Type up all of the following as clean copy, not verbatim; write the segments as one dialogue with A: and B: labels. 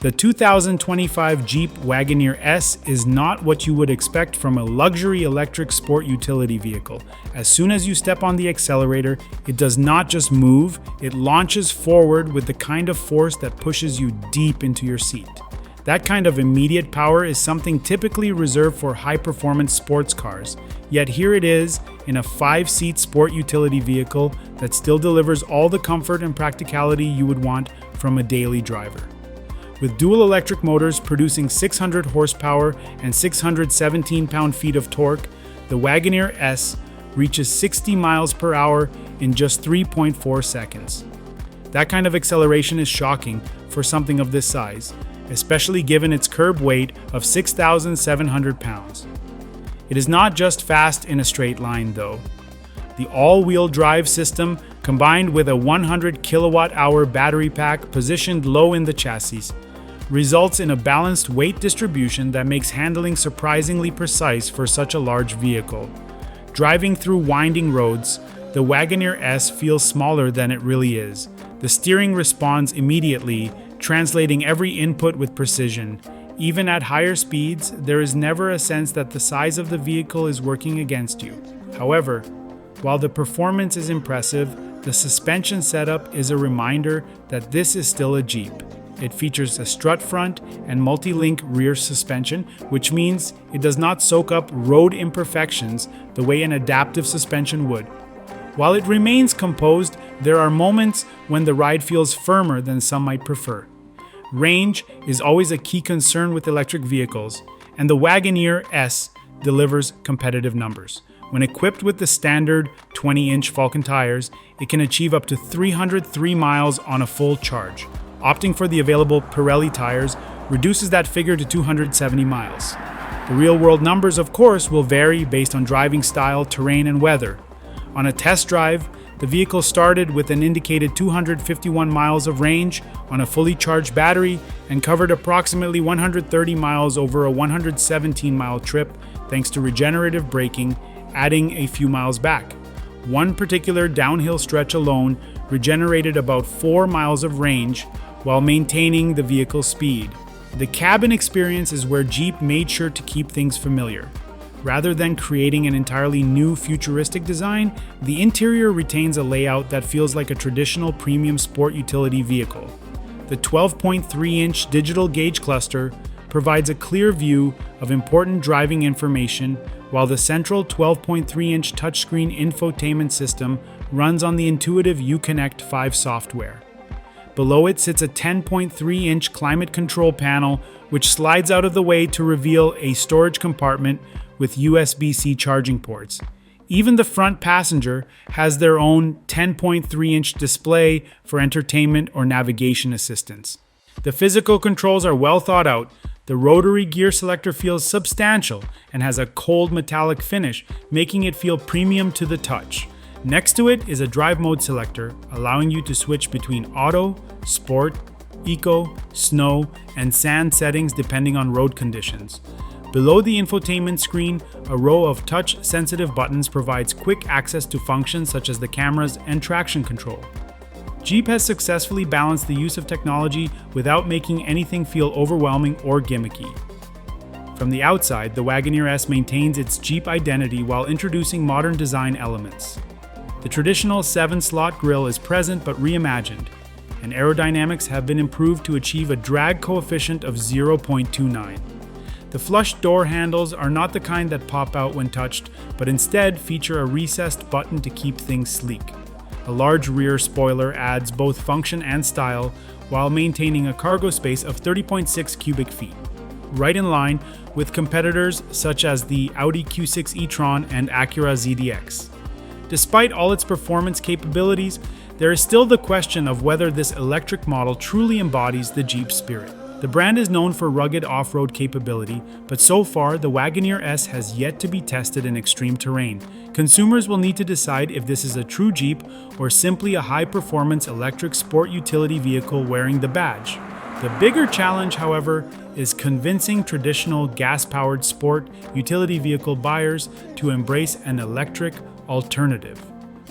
A: The 2025 Jeep Wagoneer S is not what you would expect from a luxury electric sport utility vehicle. As soon as you step on the accelerator, it does not just move, it launches forward with the kind of force that pushes you deep into your seat. That kind of immediate power is something typically reserved for high-performance sports cars. Yet here it is in a 5-seat sport utility vehicle that still delivers all the comfort and practicality you would want from a daily driver. With dual electric motors producing 600 horsepower and 617 pound-feet of torque, the Wagoneer S reaches 60 miles per hour in just 3.4 seconds. That kind of acceleration is shocking for something of this size, especially given its curb weight of 6,700 pounds. It is not just fast in a straight line, though. The all-wheel drive system, combined with a 100 kilowatt-hour battery pack positioned low in the chassis, results in a balanced weight distribution that makes handling surprisingly precise for such a large vehicle. Driving through winding roads, the Wagoneer S feels smaller than it really is. The steering responds immediately, translating every input with precision. Even at higher speeds, there is never a sense that the size of the vehicle is working against you. However, while the performance is impressive, the suspension setup is a reminder that this is still a Jeep. It features a strut front and multi-link rear suspension, which means it does not soak up road imperfections the way an adaptive suspension would. While it remains composed, there are moments when the ride feels firmer than some might prefer. Range is always a key concern with electric vehicles, and the Wagoneer S delivers competitive numbers. When equipped with the standard 20-inch Falcon tires, it can achieve up to 303 miles on a full charge. Opting for the available Pirelli tires reduces that figure to 270 miles. The real-world numbers, of course, will vary based on driving style, terrain, and weather. On a test drive, the vehicle started with an indicated 251 miles of range on a fully charged battery and covered approximately 130 miles over a 117-mile trip thanks to regenerative braking, adding a few miles back. One particular downhill stretch alone regenerated about 4 miles of range while maintaining the vehicle's speed. The cabin experience is where Jeep made sure to keep things familiar. Rather than creating an entirely new futuristic design, the interior retains a layout that feels like a traditional premium sport utility vehicle. The 12.3-inch digital gauge cluster provides a clear view of important driving information, while the central 12.3-inch touchscreen infotainment system runs on the intuitive Uconnect 5 software. Below it sits a 10.3-inch climate control panel, which slides out of the way to reveal a storage compartment with USB-C charging ports. Even the front passenger has their own 10.3-inch display for entertainment or navigation assistance. The physical controls are well thought out. The rotary gear selector feels substantial and has a cold metallic finish, making it feel premium to the touch. Next to it is a drive mode selector, allowing you to switch between auto, sport, eco, snow, and sand settings depending on road conditions. Below the infotainment screen, a row of touch-sensitive buttons provides quick access to functions such as the cameras and traction control. Jeep has successfully balanced the use of technology without making anything feel overwhelming or gimmicky. From the outside, the Wagoneer S maintains its Jeep identity while introducing modern design elements. The traditional 7-slot grille is present but reimagined, and aerodynamics have been improved to achieve a drag coefficient of 0.29. The flush door handles are not the kind that pop out when touched, but instead feature a recessed button to keep things sleek. A large rear spoiler adds both function and style while maintaining a cargo space of 30.6 cubic feet, right in line with competitors such as the Audi Q6 e-tron and Acura ZDX. Despite all its performance capabilities, there is still the question of whether this electric model truly embodies the Jeep spirit. The brand is known for rugged off-road capability, but so far the Wagoneer S has yet to be tested in extreme terrain. Consumers will need to decide if this is a true Jeep or simply a high-performance electric sport utility vehicle wearing the badge. The bigger challenge, however, is convincing traditional gas-powered sport utility vehicle buyers to embrace an electric alternative.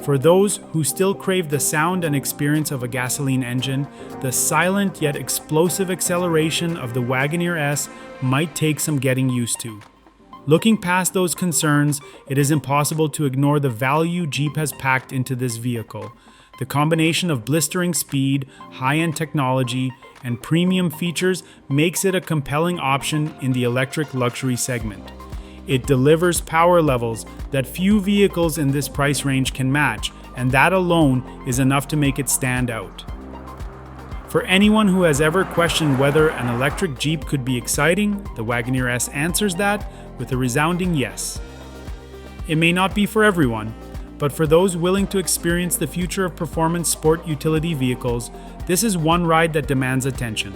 A: For those who still crave the sound and experience of a gasoline engine, the silent yet explosive acceleration of the Wagoneer S might take some getting used to. Looking past those concerns, it is impossible to ignore the value Jeep has packed into this vehicle. The combination of blistering speed, high-end technology, and premium features makes it a compelling option in the electric luxury segment. It delivers power levels that few vehicles in this price range can match, and that alone is enough to make it stand out. For anyone who has ever questioned whether an electric Jeep could be exciting, the Wagoneer S answers that with a resounding yes. It may not be for everyone, but for those willing to experience the future of performance sport utility vehicles, this is one ride that demands attention.